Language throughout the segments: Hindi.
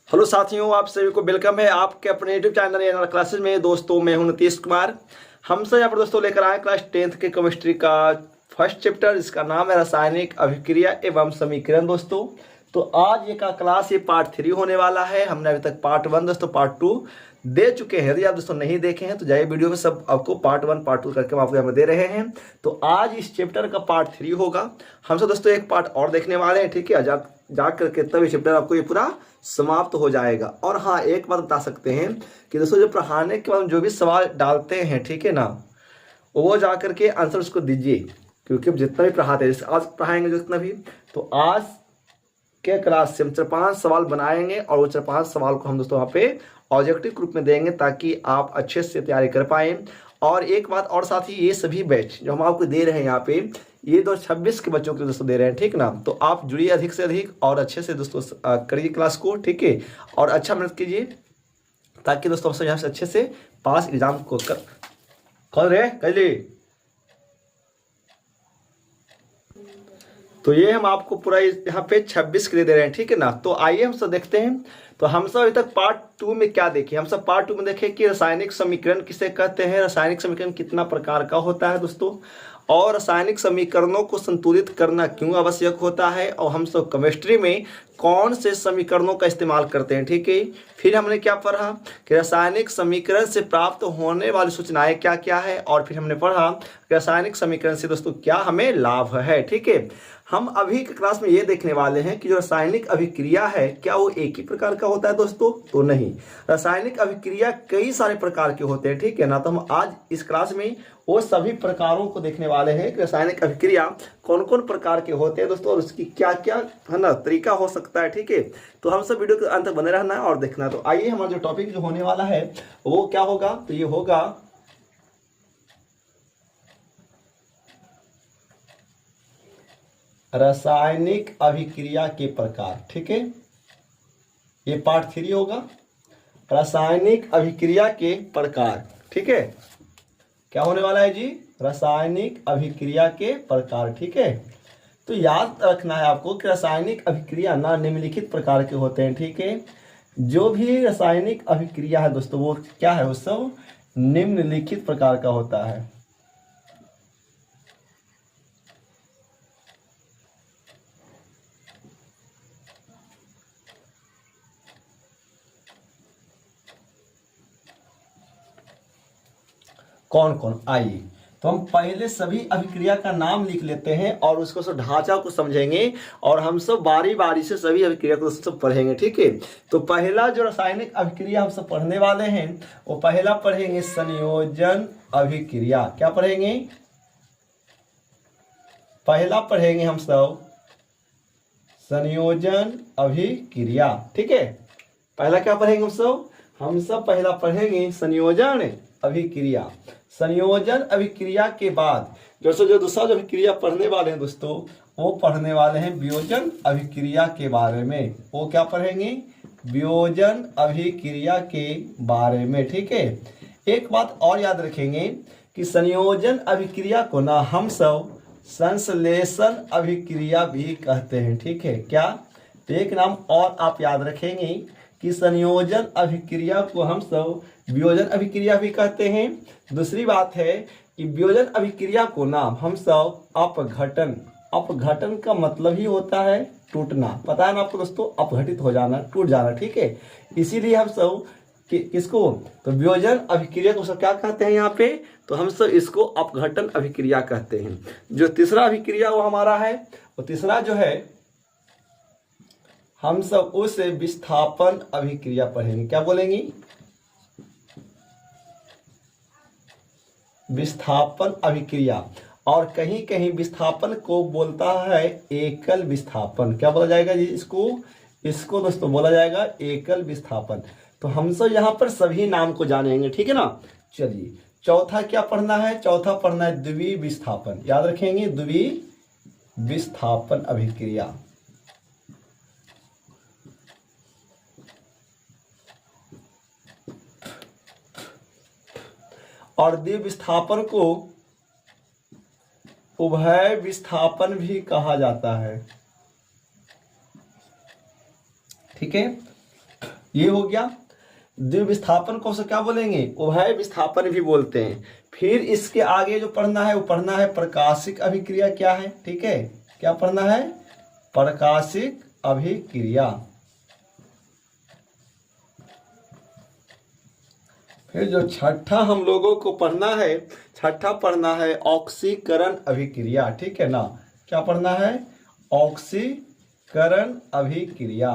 हेलो साथियों, आप सभी को वेलकम है आपके अपने यूट्यूब चैनल एनआर क्लासेज में। दोस्तों मैं हूं नीतीश कुमार। हम सब यहाँ पर दोस्तों लेकर आए क्लास 10th के केमिस्ट्री का फर्स्ट चैप्टर, जिसका नाम है रासायनिक अभिक्रिया एवं समीकरण। दोस्तों तो आज ये का क्लास ये पार्ट 3 होने वाला है। हमने अभी तक पार्ट 1 दोस्तों पार्ट 2 दे चुके हैं। यदि आप दोस्तों नहीं देखे हैं तो जाइए वीडियो में, सब आपको पार्ट 1 पार्ट 2 करके हम आपको यहाँ पे दे रहे हैं। तो आज इस चैप्टर का पार्ट 3 होगा। हम सब दोस्तों एक पार्ट और देखने वाले हैं, ठीक है। जा करके तब ये चैप्टर आपको ये पूरा समाप्त हो जाएगा। और हाँ, एक बात बता सकते हैं कि दोस्तों जो पढ़ाने के बाद जो भी सवाल डालते हैं, ठीक है ना, वो जा करके आंसर उसको दीजिए। क्योंकि अब जितना भी पढ़ाते हैं, जैसे आज पढ़ाएंगे जितना भी, तो आज के क्लास से हम 4-5 सवाल बनाएंगे और वो 4-5 सवाल को हम दोस्तों वहाँ पे ऑब्जेक्टिव ग्रुप में देंगे, ताकि आप अच्छे से तैयारी कर पाएँ। और एक बात और साथ ही, ये सभी बैच जो हम आपको दे रहे हैं यहाँ पे, ये 2026 के बच्चों के दोस्तों दे रहे हैं, ठीक ना। तो आप जुड़िए अधिक से अधिक और अच्छे से दोस्तों करिए क्लास को, ठीक है। और अच्छा मेहनत कीजिए, ताकि दोस्तों हम सब यहाँ से अच्छे से पास एग्जाम को कर रहे कैले। तो ये हम आपको पूरा यहाँ पे 26 के लिए दे रहे हैं, ठीक है ना। तो आइए हम सब देखते हैं। तो हम सब अभी तक पार्ट 2 में क्या देखे, हम सब पार्ट 2 में देखे कि रासायनिक समीकरण किसे कहते हैं, रासायनिक समीकरण कितना प्रकार का होता है दोस्तों, और रासायनिक समीकरणों को संतुलित करना क्यों आवश्यक होता है, और हम सब केमिस्ट्री में कौन से समीकरणों का इस्तेमाल करते हैं, ठीक है। फिर हमने क्या पढ़ा कि रासायनिक समीकरण से प्राप्त होने वाली सूचनाएं क्या क्या है, और फिर हमने पढ़ा कि रासायनिक समीकरण से दोस्तों क्या हमें लाभ है, ठीक है। हम अभी के क्लास में ये देखने वाले हैं कि जो रासायनिक अभिक्रिया है, क्या वो एक ही प्रकार का होता है दोस्तों? तो नहीं, रासायनिक अभिक्रिया कई सारे प्रकार के होते हैं, ठीक है ना। तो हम आज इस क्लास में वो सभी प्रकारों को देखने वाले हैं कि रासायनिक अभिक्रिया कौन कौन प्रकार के होते हैं दोस्तों, और उसकी क्या क्या है ना तरीका हो सकता है, ठीक है। तो हम सब वीडियो के अंत तक बने रहना है और देखना है। तो आइए, हमारा जो टॉपिक जो होने वाला है वो क्या होगा, तो ये होगा रासायनिक अभिक्रिया के प्रकार, ठीक है। ये पार्ट 3 होगा, रासायनिक अभिक्रिया के प्रकार, ठीक है। क्या होने वाला है जी? रासायनिक अभिक्रिया के प्रकार, ठीक है। तो याद रखना है आपको कि रासायनिक अभिक्रिया ना निम्नलिखित प्रकार के होते हैं, ठीक है। जो भी रासायनिक अभिक्रिया है दोस्तों, वो क्या है, वो सब निम्नलिखित प्रकार का होता है। कौन कौन, आइए तो हम पहले सभी अभिक्रिया का नाम लिख लेते हैं और उसको सब ढांचा को समझेंगे, और हम सब बारी बारी से सभी अभिक्रिया को सब पढ़ेंगे, ठीक है। तो पहला जो रासायनिक अभिक्रिया हम सब पढ़ने वाले हैं, वो पहला पढ़ेंगे संयोजन अभिक्रिया। क्या पढ़ेंगे? पहला पढ़ेंगे हम सब संयोजन अभिक्रिया, ठीक है। पहला क्या पढ़ेंगे हम सब पहला पढ़ेंगे संयोजन अभिक्रिया। संयोजन अभिक्रिया के बाद जो दूसरा जो अभिक्रिया पढ़ने वाले हैं दोस्तों, वो पढ़ने वाले हैं वियोजन अभिक्रिया के बारे में। वो क्या पढ़ेंगे? वियोजन अभिक्रिया के बारे में, ठीक है। एक बात और याद रखेंगे कि संयोजन अभिक्रिया को ना हम सब संश्लेषण अभिक्रिया भी कहते हैं, ठीक है। क्या? तो एक नाम और आप याद रखेंगे कि संयोजन अभिक्रिया को हम सब वियोजन अभिक्रिया भी कहते हैं। दूसरी बात है कि वियोजन अभिक्रिया को नाम हम सब अपघटन, अपघटन का मतलब ही होता है टूटना। पता है ना आपको दोस्तों, अपघटित हो जाना, टूट जाना, ठीक है। इसीलिए हम सब किसको, तो वियोजन अभिक्रिया को सब क्या कहते हैं यहाँ पे, तो हम सब इसको अपघटन अभिक्रिया कहते हैं। जो तीसरा अभिक्रिया वो हमारा है, वो तीसरा जो है हम सब उसे विस्थापन अभिक्रिया पढ़ेंगे। क्या बोलेंगे? विस्थापन अभिक्रिया। और कहीं कहीं विस्थापन को बोलता है एकल विस्थापन। क्या बोला जाएगा जी इसको दोस्तों बोला जाएगा एकल विस्थापन। तो हम सब यहाँ पर सभी नाम को जानेंगे, ठीक है ना। चलिए, चौथा क्या पढ़ना है? चौथा पढ़ना है द्विविस्थापन। याद रखेंगे, द्विविस्थापन अभिक्रिया। और द्विविस्थापन को उभय विस्थापन भी कहा जाता है, ठीक है। ये हो गया। द्विविस्थापन को क्या बोलेंगे, उभय विस्थापन भी बोलते हैं। फिर इसके आगे जो पढ़ना है वो पढ़ना है प्रकाशिक अभिक्रिया क्या है, ठीक है, क्या पढ़ना है, प्रकाशिक अभिक्रिया। फिर जो छठा हम लोगों को पढ़ना है, छठा पढ़ना है ऑक्सीकरण अभिक्रिया, ठीक है ना, क्या पढ़ना है, ऑक्सीकरण अभिक्रिया।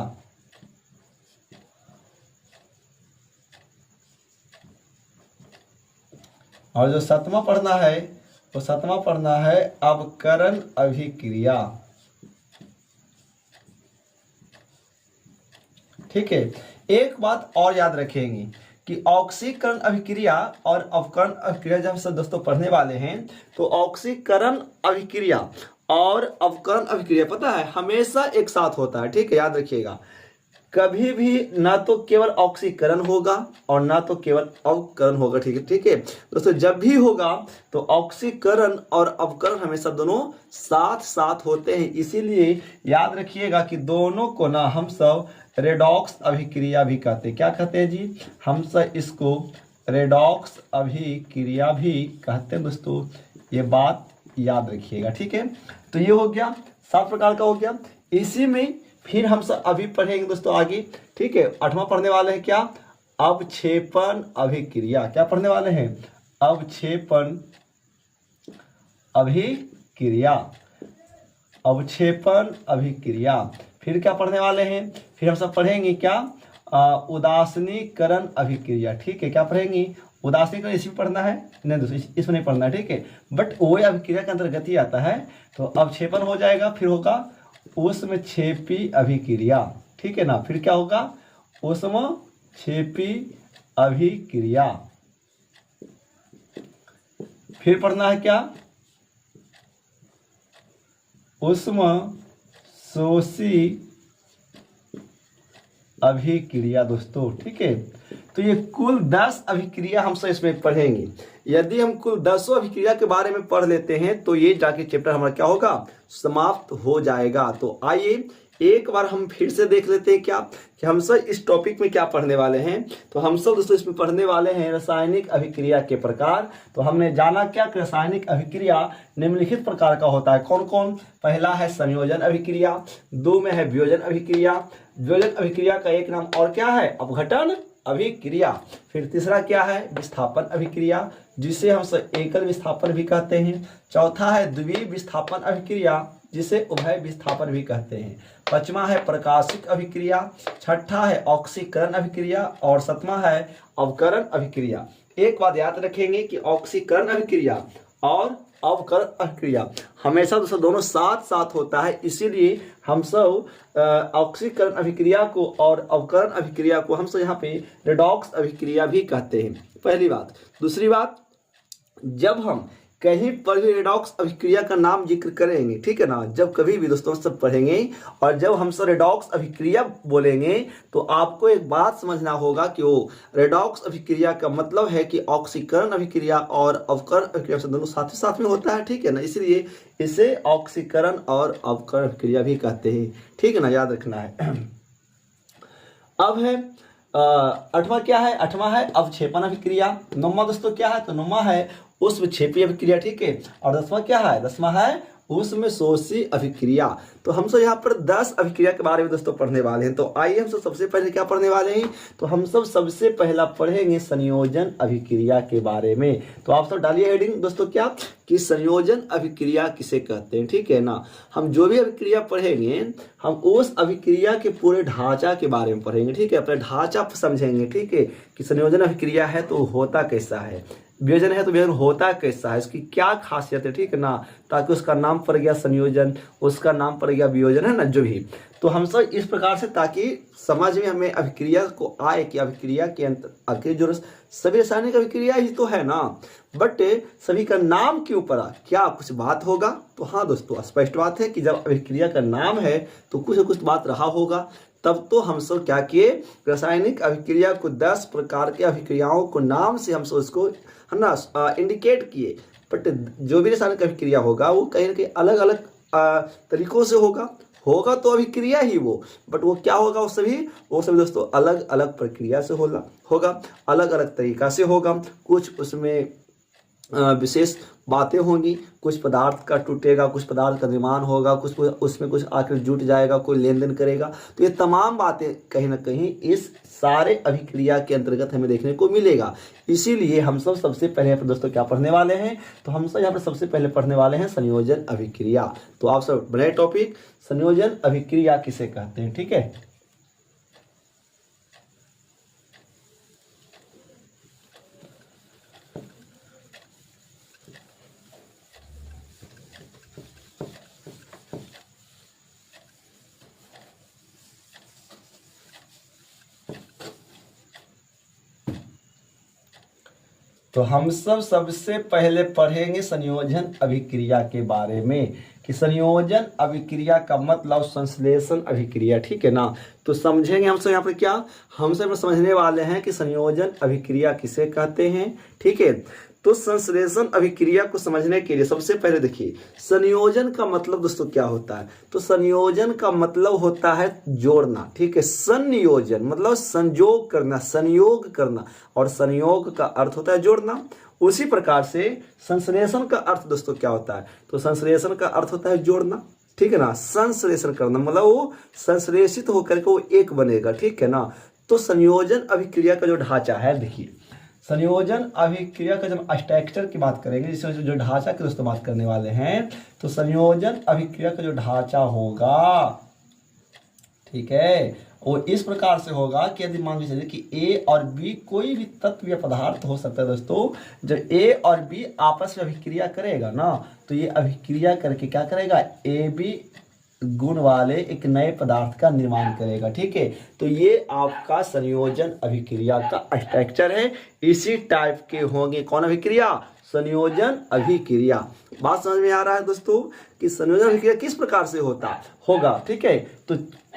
और जो सातवां पढ़ना है वो सातवां पढ़ना है अवकरण अभिक्रिया, ठीक है। एक बात और याद रखेंगे कि ऑक्सीकरण अभिक्रिया और अवकरण अभिक्रिया जब सब दोस्तों पढ़ने वाले हैं तो ऑक्सीकरण अभिक्रिया और अवकरण अभिक्रिया पता है हमेशा एक साथ होता है, ठीक है, याद रखिएगा। कभी भी ना तो केवल ऑक्सीकरण होगा और ना तो केवल अवकरण होगा, ठीक है, ठीक है दोस्तों। जब भी होगा तो ऑक्सीकरण और अवकरण हमेशा दोनों साथ साथ होते हैं, इसीलिए याद रखिएगा कि दोनों को ना हम सब रेडॉक्स अभिक्रिया भी कहते हैं। क्या कहते हैं जी, हम सब इसको रेडॉक्स अभिक्रिया भी कहते हैं दोस्तों, ये बात याद रखिएगा, ठीक है। तो ये हो गया 7 प्रकार का हो गया। इसी में फिर हम सब अभी पढ़ेंगे दोस्तों आगे, ठीक है। 8वां पढ़ने वाले हैं क्या, अवक्षेपण अभिक्रिया। क्या पढ़ने वाले हैं, अवक्षेपण अभिक्रिया, अवक्षेपण अभिक्रिया। फिर क्या पढ़ने वाले हैं, फिर हम सब पढ़ेंगे क्या, उदासीनीकरण अभिक्रिया, ठीक है। क्या पढ़ेंगे, उदासीनीकरण इसमें पढ़ना है, नहीं दोस्तों इसमें नहीं पढ़ना है, ठीक है, बट वो अभिक्रिया के अंतर्गत ही आता है। तो अवक्षेपण हो जाएगा, फिर होगा ऊष्मक्षेपी अभिक्रिया, ठीक है ना। फिर क्या होगा, ऊष्मक्षेपी अभिक्रिया। फिर पढ़ना है क्या, ऊष्मशोषी अभिक्रिया दोस्तों, ठीक है। तो ये कुल 10 अभिक्रिया हम सब इसमें पढ़ेंगे। यदि हम कुल 10 अभिक्रिया के बारे में पढ़ लेते हैं तो ये जाके चैप्टर हमारा क्या होगा, समाप्त हो जाएगा। तो आइए एक बार हम फिर से देख लेते हैं क्या कि हम सब इस टॉपिक में क्या पढ़ने वाले हैं। तो हम सब दोस्तों इसमें पढ़ने वाले हैं रासायनिक अभिक्रिया के प्रकार। तो हमने जाना क्या कि रासायनिक अभिक्रिया निम्नलिखित प्रकार का होता है, कौन कौन। पहला है संयोजन अभिक्रिया, 2 में है वियोजन अभिक्रिया, वियोजन अभिक्रिया का एक नाम और क्या है, अपघटन अभिक्रिया। फिर तीसरा क्या है, विस्थापन अभिक्रिया, जिसे हम सब एकल विस्थापन भी कहते हैं। चौथा है द्वितीय विस्थापन अभिक्रिया, जिसे उभय विस्थापन भी कहते हैं। 5वां है प्रकाशिक अभिक्रिया, 6ठा है ऑक्सीकरण अभिक्रिया और 7वां है अवकरण अभिक्रिया। एक बात याद रखेंगे कि ऑक्सीकरण अभिक्रिया और अवकरण अभिक्रिया हमेशा दोनों साथ साथ होता है, इसीलिए हम सब ऑक्सीकरण अभिक्रिया को और अवकरण अभिक्रिया को हम सब यहाँ पे रेडॉक्स अभिक्रिया भी कहते हैं, पहली बात। दूसरी बात, जब हम कहीं पर भी रेडॉक्स अभिक्रिया का नाम जिक्र करेंगे, ठीक है ना, जब कभी भी दोस्तों सब पढ़ेंगे और जब हम सब रेडॉक्स अभिक्रिया बोलेंगे तो आपको एक बात समझना होगा कि वो रेडॉक्स अभिक्रिया का मतलब है कि ऑक्सीकरण अभिक्रिया और अवकरण अभिक्रिया से दोनों साथ ही साथ में होता है, ठीक है ना, इसलिए इसे ऑक्सीकरण और अवकरण अभिक्रिया भी कहते हैं, ठीक है ना, याद रखना है। अब है 8वां क्या है, 8वां है अवक्षेपण अभिक्रिया। 9वां दोस्तों क्या है, तो 9वां है ऊष्मक्षेपी अभिक्रिया, ठीक है। और 10वां क्या है, 10वां है ऊष्मशोषी अभिक्रिया। तो हम सब यहाँ पर 10 अभिक्रिया के बारे में दोस्तों पढ़ने वाले हैं। तो आइए हम सब सबसे पहले क्या पढ़ने वाले हैं, तो हम सब सबसे पहला पढ़ेंगे संयोजन अभिक्रिया के बारे में। तो आप सब डालिए हेडिंग दोस्तों क्या कि संयोजन अभिक्रिया किसे कहते हैं, ठीक है ना। हम जो भी अभिक्रिया पढ़ेंगे हम उस अभिक्रिया के पूरे ढांचा के बारे में पढ़ेंगे, ठीक है, अपना ढांचा समझेंगे, ठीक है, कि संयोजन अभिक्रिया है तो होता कैसा है, वियोजन है तो वियोजन होता कैसा है, इसकी क्या खासियत है, ठीक है ना, ताकि उसका नाम पड़ गया संयोजन, उसका नाम पड़ गया वियोजन, है ना, जो भी। तो हम सब इस प्रकार से ताकि समझ में हमें अभिक्रिया को आए कि अभिक्रिया के अंतर जो सभी रासायनिक अभिक्रिया ही तो है ना, बट सभी का नाम क्यों पड़ा, क्या कुछ बात होगा। तो हाँ दोस्तों स्पष्ट बात है कि जब अभिक्रिया का नाम है तो कुछ न कुछ बात रहा होगा, तब तो हम सब क्या किए, रासायनिक अभिक्रिया को 10 प्रकार के अभिक्रियाओं को नाम से हम सब उसको है ना इंडिकेट किए। बट जो भी रासायनिक अभिक्रिया होगा वो कहीं ना कहीं अलग अलग तरीकों से होगा, होगा तो अभिक्रिया ही वो, बट वो क्या होगा, वो सभी दोस्तों अलग अलग प्रक्रिया से होगा, अलग अलग तरीका से होगा। कुछ उसमें विशेष बातें होंगी, कुछ पदार्थ का टूटेगा, कुछ पदार्थ का निर्माण होगा, कुछ उसमें कुछ आकर जुट जाएगा, कोई लेन देन करेगा। तो ये तमाम बातें कहीं ना कहीं इस सारे अभिक्रिया के अंतर्गत हमें देखने को मिलेगा। इसीलिए हम सब सबसे पहले यहाँ पर दोस्तों क्या पढ़ने वाले हैं, तो हम सब यहाँ पर सबसे पहले पढ़ने वाले हैं संयोजन अभिक्रिया। तो आप सब बड़े टॉपिक संयोजन अभिक्रिया किसे कहते हैं, ठीक है। तो हम सब सबसे पहले पढ़ेंगे संयोजन अभिक्रिया के बारे में, कि संयोजन अभिक्रिया का मतलब संश्लेषण अभिक्रिया, ठीक है ना। तो समझेंगे हम सब यहाँ पर क्या, हम सब समझने वाले हैं कि संयोजन अभिक्रिया किसे कहते हैं, ठीक है। तो संश्लेषण अभिक्रिया को समझने के लिए सबसे पहले देखिए संयोजन का मतलब दोस्तों क्या होता है। तो संयोजन का मतलब होता है जोड़ना, ठीक है। संयोजन मतलब संयोग करना, संयोग करना, और संयोग का अर्थ होता है जोड़ना। उसी प्रकार से संश्लेषण का अर्थ दोस्तों क्या होता है, तो संश्लेषण का अर्थ होता है जोड़ना, ठीक है ना। संश्लेषण करना मतलब वो संश्लेषित होकर के वो एक बनेगा, ठीक है ना। तो संयोजन अभिक्रिया का जो ढांचा है, देखिए संयोजन अभिक्रिया का जब स्ट्रक्चर की बात करेंगे, जिसमें जो ढांचा की दोस्तों बात करने वाले हैं, तो संयोजन अभिक्रिया का जो ढांचा होगा, ठीक है, वो इस प्रकार से होगा कि यदि मान लीजिए कि ए और बी कोई भी तत्व या पदार्थ हो सकता है दोस्तों, जब ए और बी आपस में अभिक्रिया करेगा ना, तो ये अभिक्रिया करके क्या करेगा, ए बी गुण वाले एक नए पदार्थ का निर्माण करेगा, ठीक है। तो ये आपका संयोजन अभिक्रिया का स्ट्रक्चर है। इसी टाइप के होंगे कौन अभिक्रिया, संयोजन अभिक्रिया। बात समझ में आ रहा है दोस्तों कि संयोजन अभिक्रिया किस प्रकार से होगा, ठीक है। तो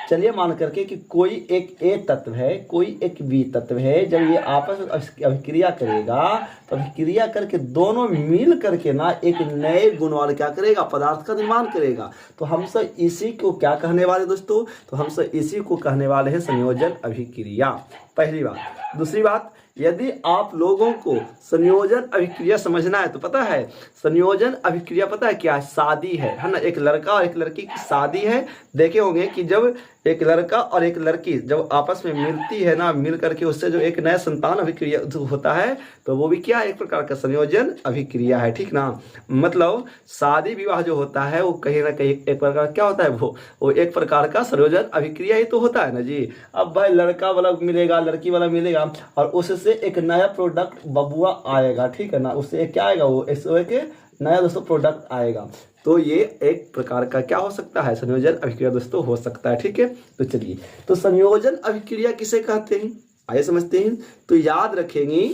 चलिए मान करके कि कोई एक ए तत्व है, कोई एक बी तत्व है, जब ये आपस में अभिक्रिया करेगा तो अभिक्रिया करके दोनों मिल करके ना एक नए गुण वाले क्या करेगा, पदार्थ का निर्माण करेगा। तो हम सब इसी को क्या कहने वाले दोस्तों, तो हम सब इसी को कहने वाले हैं संयोजन अभिक्रिया, पहली बात। दूसरी बात, यदि आप लोगों को संयोजन अभिक्रिया समझना है तो पता है संयोजन अभिक्रिया पता है क्या, शादी है ना। एक लड़का और एक लड़की की शादी है। देखे होंगे कि जब एक लड़का और एक लड़की जब आपस में मिलती है ना, मिल करके उससे जो एक नया संतान अभिक्रिया होता है, तो वो भी क्या एक प्रकार का संयोजन अभिक्रिया है, ठीक ना। मतलब शादी विवाह जो होता है वो कहीं ना कहीं एक प्रकार क्या होता है, वो एक प्रकार का संयोजन अभिक्रिया ही तो होता है ना जी। अब भाई लड़का वाला मिलेगा, लड़की वाला मिलेगा, और उससे एक नया प्रोडक्ट बबुआ आएगा, ठीक है ना। उससे क्या आएगा, वो एक नया दोस्तों प्रोडक्ट आएगा। तो ये एक प्रकार का क्या हो सकता है, संयोजन अभिक्रिया दोस्तों हो सकता है, ठीक है। तो चलिए, तो संयोजन अभिक्रिया किसे कहते हैं, आइए समझते हैं। तो याद रखेंगे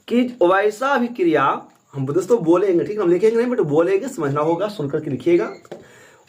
कि वैसा अभिक्रिया हम दोस्तों बोलेंगे, ठीक है, हम लिखेंगे नहीं बट बोलेंगे, समझना होगा, सुनकर के लिखिएगा।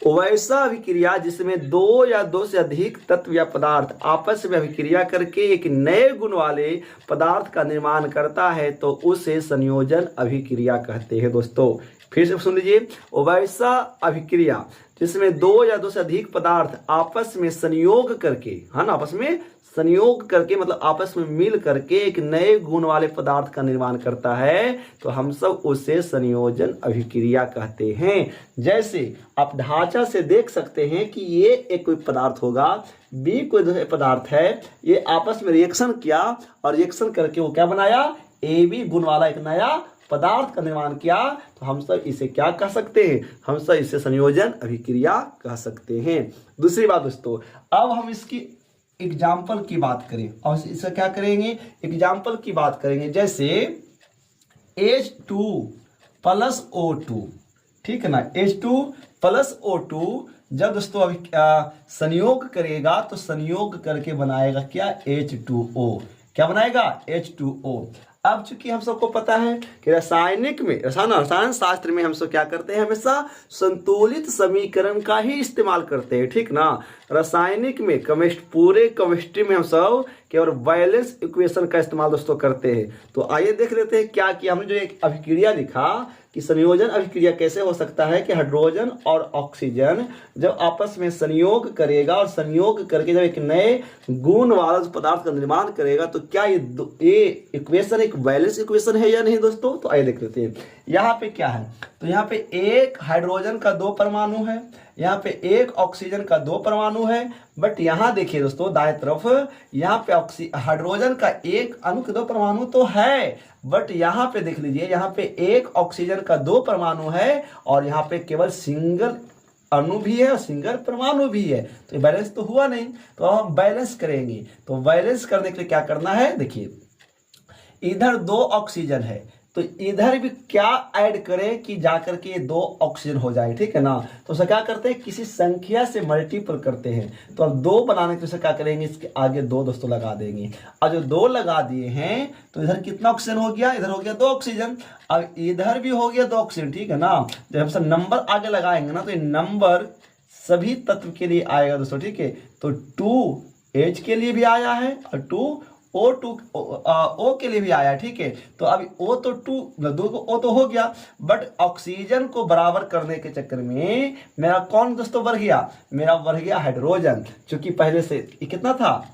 वैसा अभिक्रिया जिसमें दो या दो से अधिक तत्व या पदार्थ आपस में अभिक्रिया करके एक नए गुण वाले पदार्थ का निर्माण करता है, तो उसे संयोजन अभिक्रिया कहते हैं दोस्तों। फिर से सुन लीजिए, वैसा अभिक्रिया जिसमें दो या दो से अधिक पदार्थ आपस में संयोग करके, है ना, आपस में संयोग करके मतलब आपस में मिल करके एक नए गुण वाले पदार्थ का निर्माण करता है, तो हम सब उसे संयोजन अभिक्रिया कहते हैं। जैसे आप ढांचा से देख सकते हैं कि ये एक कोई पदार्थ होगा, बी कोई दूसरा पदार्थ है, ये आपस में रिएक्शन किया और रिएक्शन करके वो क्या बनाया, ए बी गुण वाला एक नया पदार्थ का निर्माण किया, तो हम सब इसे क्या कह सकते हैं, हम सब इसे संयोजन अभिक्रिया कह सकते हैं। दूसरी बात दोस्तों, अब हम इसकी एग्जाम्पल की बात करें और इसका क्या करेंगे, एग्जाम्पल की बात करेंगे। जैसे H2 प्लस O2, ठीक है ना, H2 प्लस O2 जब दोस्तों अभी संयोग करेगा तो संयोग करके बनाएगा क्या, H2O। क्या बनाएगा, H2O। अब चूंकि हम सबको पता है कि रसायन शास्त्र में हम सब क्या करते हैं, हमेशा संतुलित समीकरण का ही इस्तेमाल करते हैं, ठीक ना। रासायनिक में पूरे केमिस्ट्री में हम सब केवल बैलेंस इक्वेशन का इस्तेमाल दोस्तों करते हैं। तो आइए देख लेते हैं क्या किया हमने। जो एक अभिक्रिया लिखा कि संयोजन अभिक्रिया कैसे हो सकता है कि हाइड्रोजन और ऑक्सीजन जब आपस में संयोग करेगा और संयोग करके जब एक नए गुण वाला पदार्थ का निर्माण करेगा तो क्या ये इक्वेशन एक बैलेंस इक्वेशन है या नहीं दोस्तों। तो आइए देख लेते हैं यहाँ पे क्या है। तो यहाँ पे एक हाइड्रोजन का 2 परमाणु है, यहाँ पे एक ऑक्सीजन का 2 परमाणु है। बट यहाँ देखिए दोस्तों दाएं तरफ यहाँ पे हाइड्रोजन का एक अणु के 2 परमाणु तो है, बट यहाँ पे देख लीजिए यहाँ पे एक ऑक्सीजन का 2 परमाणु है और यहाँ पे केवल सिंगल अणु भी है और सिंगल परमाणु भी है। तो बैलेंस तो हुआ नहीं। तो अब हम बैलेंस करेंगे। तो बैलेंस करने के लिए क्या करना है, देखिए इधर 2 ऑक्सीजन है तो इधर भी क्या ऐड करें कि जाकर के 2 ऑक्सीजन हो जाए, ठीक है ना। तो उसे क्या करते हैं, किसी संख्या से मल्टीपल करते हैं। तो अब 2 बनाने के लिए क्या करेंगे, इसके आगे 2 दोस्तों लगा देंगे। और जो 2 लगा दिए हैं तो इधर कितना ऑक्सीजन हो गया, इधर हो गया 2 ऑक्सीजन। अब इधर भी हो गया 2 ऑक्सीजन, ठीक है ना। जब हम सब नंबर आगे लगाएंगे ना तो ये नंबर सभी तत्व के लिए आएगा दोस्तों, ठीक है। तो 2H के लिए भी आया है और 2O के लिए भी आया, ठीक है। तो अभी O तो 2 O तो हो गया, बट ऑक्सीजन को बराबर करने के चक्कर में मेरा कौन दोस्तों बढ़ गया, मेरा बढ़ गया हाइड्रोजन। क्योंकि पहले से कितना था,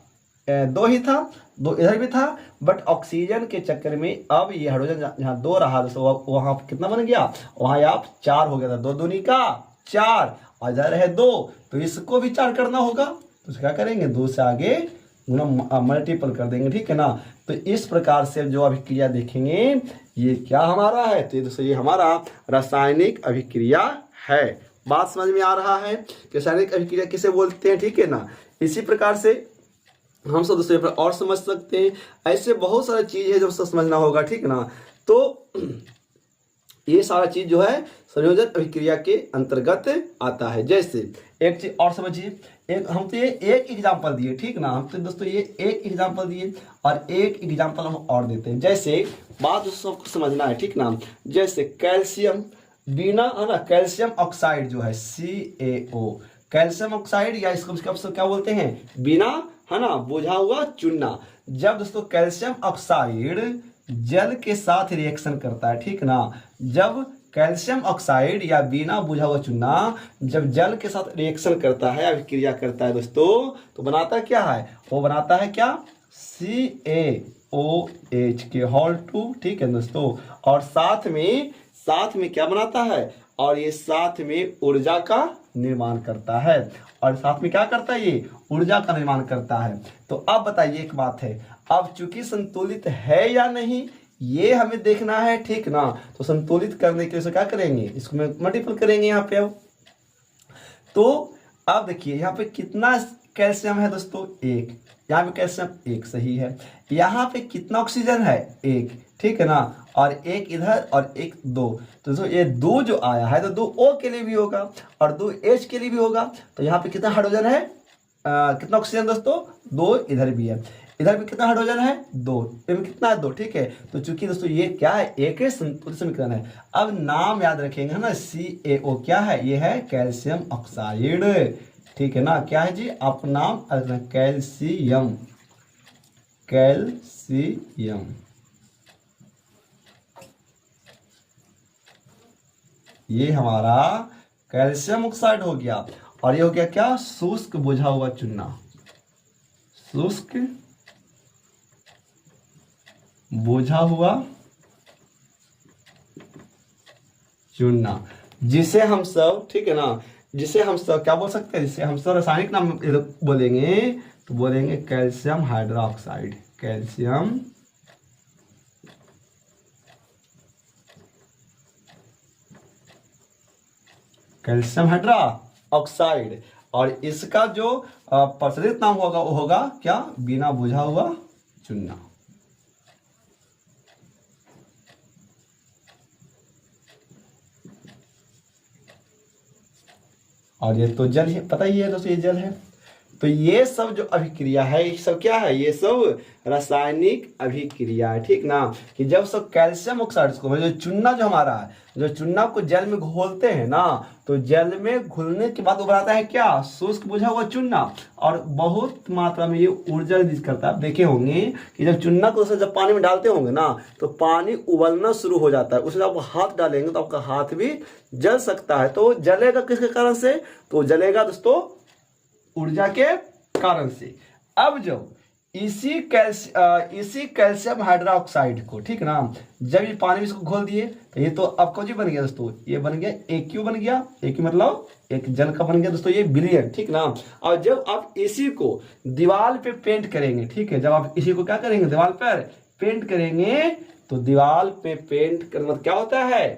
2 ही था, 2 इधर भी था, बट ऑक्सीजन के चक्कर में अब ये हाइड्रोजन जहाँ 2 रहा दोस्तों वहां कितना बन गया, वहां आप 4 हो गया था। 2 दूनी का 4 और इधर है 2, तो इसको भी 4 करना होगा। तो क्या करेंगे, 2 से आगे मल्टीपल कर देंगे, ठीक है ना। तो इस प्रकार से जो अभिक्रिया देखेंगे ये क्या हमारा है, तो दोस्तों ये हमारा रासायनिक अभिक्रिया है। बात समझ में आ रहा है कि रासायनिक अभिक्रिया किसे बोलते हैं, ठीक है ना। इसी प्रकार से हम सब दूसरे पर और समझ सकते हैं। ऐसे बहुत सारी चीज है जो सब समझना होगा, ठीक है ना। तो ये सारा चीज जो है संयोजन अभिक्रिया के अंतर्गत आता है। जैसे एक चीज और समझिए, हम तो ये एक एग्जाम्पल दिए, ठीक ना। हम तो दोस्तों ये एक एग्जाम्पल दिए और एक एग्जाम्पल हम और देते हैं। जैसे बात सबको समझना है, ठीक ना। जैसे कैल्शियम बिना, है ना, कैल्शियम ऑक्साइड जो है CaO, कैल्शियम ऑक्साइड या इसको क्या बोलते हैं, बिना, है ना, बुझा हुआ चूना। जब दोस्तों कैल्शियम ऑक्साइड जल के साथ रिएक्शन करता है, ठीक ना, जब कैल्शियम ऑक्साइड या बिना बुझा हुआ चूना जब जल के साथ रिएक्शन करता है, अभिक्रिया करता है दोस्तों, तो बनाता क्या है, वो बनाता है क्या, CaOH के होल 2, ठीक है दोस्तों। और साथ में क्या बनाता है, और ये साथ में ऊर्जा का निर्माण करता है। और साथ में क्या करता है, ये ऊर्जा का निर्माण करता है। तो अब बताइए एक बात है, अब चूंकि संतुलित है या नहीं ये हमें देखना है, ठीक ना। तो संतुलित करने के लिए क्या करेंगे, इसको मल्टीपल करेंगे यहाँ पे। अब तो अब देखिए यहाँ पे कितना कैल्शियम है दोस्तों, 1। यहाँ पे कैल्शियम 1 सही है। यहाँ पे कितना ऑक्सीजन है, 1, ठीक है ना। और 1 इधर और 1 2, तो दोस्तों ये 2 जो आया है तो 2O के लिए भी होगा और 2H के लिए भी होगा। तो यहाँ पे कितना हाइड्रोजन है, कितना ऑक्सीजन दोस्तों, 2 इधर भी है, इधर भी कितना हाइड्रोजन है, 2, इधर कितना है, 2, ठीक है। तो चूंकि दोस्तों ये क्या है, एक संतुलित समीकरण है। अब नाम याद रखेंगे, है ना, CaO क्या है, ये है कैल्शियम ऑक्साइड, ठीक है ना। क्या है जी, आप नाम कैल्शियम, कैल्शियम। ये हमारा कैल्शियम ऑक्साइड हो गया। और ये हो गया क्या, शुष्क बुझा हुआ चूना, शुष्क बुझा हुआ चूना, जिसे हम सब, ठीक है ना, जिसे हम सब क्या बोल सकते हैं, जिसे हम सब रासायनिक नाम बोलेंगे तो बोलेंगे calcium hydroxide, calcium calcium hydroxide. और इसका जो प्रचलित नाम होगा वो होगा क्या, बिना बुझा हुआ चूना। और ये तो जल है, पता ही है दोस्तों, ये जल है। तो ये सब जो अभिक्रिया है ये सब क्या है, ये सब रासायनिक अभिक्रिया है, ठीक ना। कि जब सब कैल्शियम ऑक्साइड को जो चूना जो हमारा है, जो चूना को जल में घोलते हैं ना, तो जल में घुलने के बाद वो बनाता है क्या, शुष्क बुझा हुआ चूना, और बहुत मात्रा में ये ऊर्जा रिलीज करता है। आप देखे होंगे कि जब चूना को जब पानी में डालते होंगे ना, तो पानी उबलना शुरू हो जाता है, उसमें आप हाथ डालेंगे तो आपका हाथ भी जल सकता है। तो जलेगा किसके कारण से, तो जलेगा दोस्तों ऊर्जा के कारण से। अब जो इसी कैल्शियम हाइड्रोक्साइड को, ठीक ना, जब ये पानी में इसको घोल दिए तो ये तो अब कौन बन गया दोस्तों, ये बन गया AQ बन गया। AQ मतलब एक जल का बन गया दोस्तों ये विलयन, ठीक ना। और जब आप इसी को दीवार पे पेंट करेंगे, ठीक है, जब आप इसी को क्या करेंगे, दीवार पर पेंट करेंगे, तो दीवार पे पेंट करने मतलब क्या होता है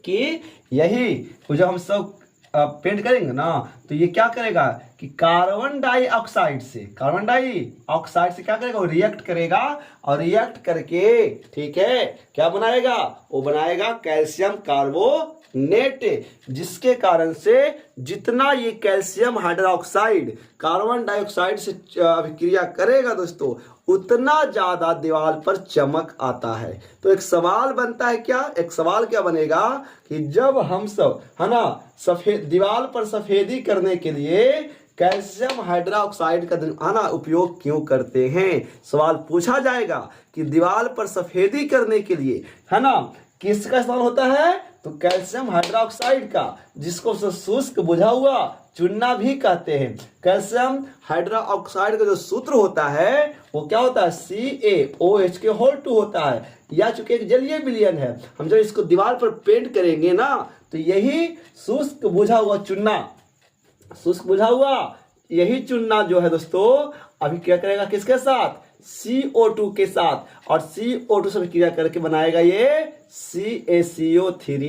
कि यही जब हम सब पेंट करेंगे ना, तो ये क्या करेगा कि कार्बन डाइऑक्साइड से क्या करेगा, वो रिएक्ट करेगा, और रिएक्ट करके, ठीक है, क्या बनाएगा, वो बनाएगा कैल्शियम कार्बोनेट, जिसके कारण से जितना ये कैल्शियम हाइड्रोक्साइड कार्बन डाइऑक्साइड से अभिक्रिया करेगा दोस्तों, उतना ज्यादा दीवार पर चमक आता है। तो एक सवाल बनता है क्या, एक सवाल क्या बनेगा कि जब हम सब है ना सफेद दीवार पर सफेदी करने के लिए कैल्शियम हाइड्रोक्साइड का है ना उपयोग क्यों करते हैं, सवाल पूछा जाएगा कि दीवार पर सफेदी करने के लिए है ना किसका इस्तेमाल होता है, तो कैल्शियम हाइड्रोक्साइड का, जिसको शुष्क बुझा हुआ चूना भी कहते हैं। कैल्शियम हाइड्रोक्साइड का जो सूत्र होता है वो क्या होता है, CaOH2 होता है, या चूंकि एक जलीय विलयन है, हम जब इसको दीवार पर पेंट करेंगे ना, तो यही शुष्क बुझा हुआ यही चूना जो है दोस्तों अभी क्या करेगा किसके साथ, CO2 के साथ, और CO2 से क्रिया करके बनाएगा ये CaCO3।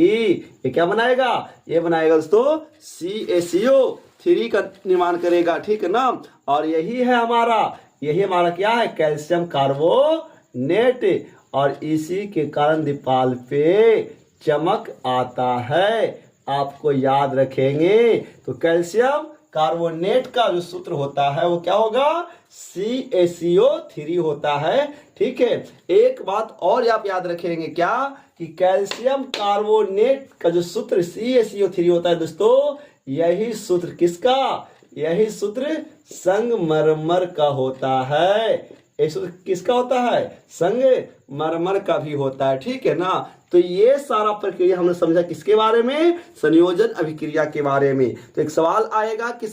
ये क्या बनाएगा, ये बनाएगा दोस्तों CaCO3 का निर्माण करेगा, ठीक है ना। और यही हमारा क्या है, कैल्शियम कार्बोनेट, और इसी के कारण दीवार पे चमक आता है। आपको याद रखेंगे तो कैल्शियम कार्बोनेट का जो सूत्र होता है वो क्या होगा, CaCO3 होता है, ठीक है। एक बात और आप याद रखेंगे क्या कि कैल्शियम कार्बोनेट का जो सूत्र CaCO3 होता है दोस्तों, यही सूत्र किसका, यही सूत्र संगमरमर का होता है। ये सूत्र किसका होता है, संगमरमर का भी होता है, ठीक है ना। तो ये सारा प्रक्रिया हमने समझा किसके बारे में, संयोजन अभिक्रिया के बारे में। तो एक सवाल आएगा कि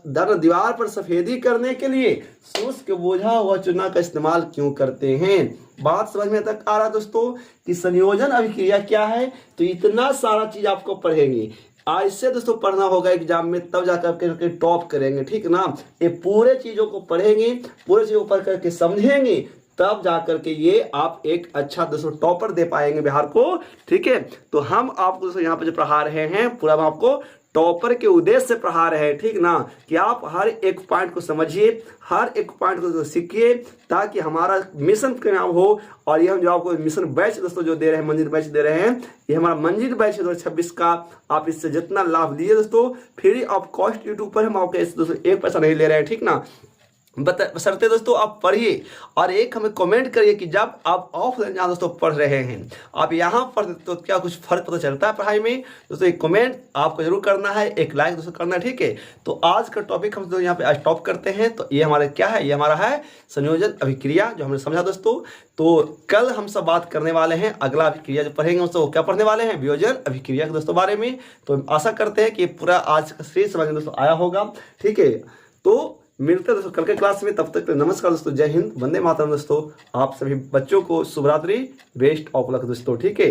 दीवार पर सफेदी करने के लिए शुष्क बुझा हुआ चूना का इस्तेमाल क्यों करते हैं। बात समझ में तक आ रहा दोस्तों कि संयोजन अभिक्रिया क्या है। तो इतना सारा चीज आपको पढ़ेंगे, आज से दोस्तों पढ़ना होगा एग्जाम में, तब जाकर के टॉप करेंगे, ठीक ना। ये पूरे चीजों को पढ़ेंगे, पूरे चीजों को पढ़ करके समझेंगे, तब जाकर के ये आप एक अच्छा दोस्तों टॉपर दे पाएंगे बिहार को, ठीक है। तो हम आपको दोस्तों यहाँ पे जो पढ़ा रहे हैं पूरा हम आपको टॉपर के उद्देश्य से पढ़ा रहे हैं, ठीक ना, कि आप हर एक पॉइंट को समझिए, हर एक पॉइंट को सीखिए, ताकि हमारा मिशन कामयाब हो। और ये हम जो आपको मिशन बैच दोस्तों जो दे रहे हैं, मंजिल बैच दे रहे हैं, ये हमारा मंजिल बैच है 2026 का। आप इससे जितना लाभ लीजिए दोस्तों, फ्री ऑफ कॉस्ट यूट्यूब पर हम आपके दोस्तों 1 पैसा नहीं ले रहे हैं, ठीक ना। बशर्ते दोस्तों आप पढ़िए, और एक हमें कमेंट करिए कि जब आप ऑफलाइन जहाँ दोस्तों पढ़ रहे हैं, आप यहाँ पढ़ते तो क्या कुछ फर्क पता चलता है पढ़ाई में दोस्तों। एक कमेंट आपको जरूर करना है, एक लाइक दोस्तों करना है, ठीक है। तो आज का टॉपिक हम यहाँ पे स्टॉप करते हैं। तो ये हमारा क्या है, ये हमारा है संयोजन अभिक्रिया जो हमने समझा दोस्तों। तो कल हम सब बात करने वाले हैं, अगला अभिक्रिया जो पढ़ेंगे दोस्तों क्या पढ़ने वाले हैं, वियोजन अभिक्रिया के दोस्तों बारे में। तो आशा करते हैं कि पूरा आज का सीरीज समझ में दोस्तों आया होगा, ठीक है। तो मिलते हैं दोस्तों कल के क्लास में, तब तक नमस्कार दोस्तों, जय हिंद, वंदे मातरम दोस्तों। आप सभी बच्चों को शुभ रात्रि, बेस्ट ऑफ लक दोस्तों, ठीक है।